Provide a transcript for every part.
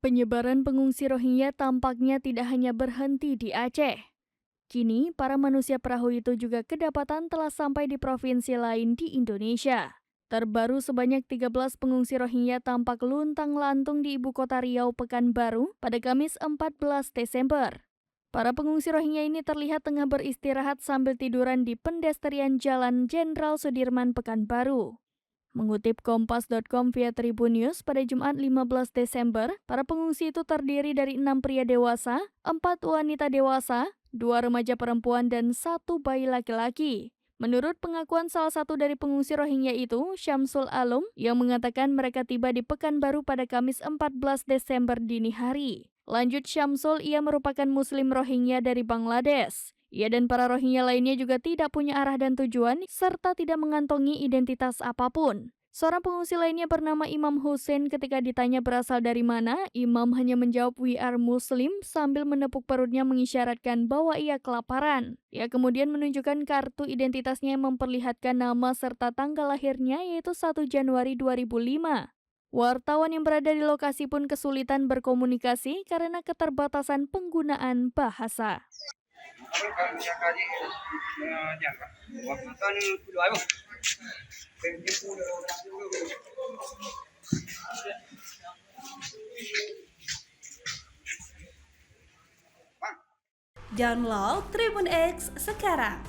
Penyebaran pengungsi Rohingya tampaknya tidak hanya berhenti di Aceh. Kini, para manusia perahu itu juga kedapatan telah sampai di provinsi lain di Indonesia. Terbaru sebanyak 13 pengungsi Rohingya tampak luntang-lantung di ibu kota Riau, Pekanbaru pada Kamis 14 Desember. Para pengungsi Rohingya ini terlihat tengah beristirahat sambil tiduran di pendestrian Jalan Jenderal Sudirman, Pekanbaru. Mengutip Kompas.com via Tribun News pada Jumat 15 Desember, para pengungsi itu terdiri dari 6 pria dewasa, 4 wanita dewasa, 2 remaja perempuan, dan 1 bayi laki-laki. Menurut pengakuan salah satu dari pengungsi Rohingya itu, Syamsul Alum, yang mengatakan mereka tiba di Pekanbaru pada Kamis 14 Desember dini hari. Lanjut Syamsul, ia merupakan Muslim Rohingya dari Bangladesh. Ia dan para Rohingya lainnya juga tidak punya arah dan tujuan, serta tidak mengantongi identitas apapun. Seorang pengungsi lainnya bernama Imam Hussein ketika ditanya berasal dari mana, Imam hanya menjawab "We are Muslim" sambil menepuk perutnya mengisyaratkan bahwa ia kelaparan. Ia kemudian menunjukkan kartu identitasnya yang memperlihatkan nama serta tanggal lahirnya yaitu 1 Januari 2005. Wartawan yang berada di lokasi pun kesulitan berkomunikasi karena keterbatasan penggunaan bahasa. Download Tribun X sekarang,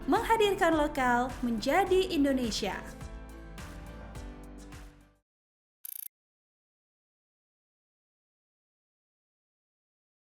menghadirkan lokal menjadi Indonesia.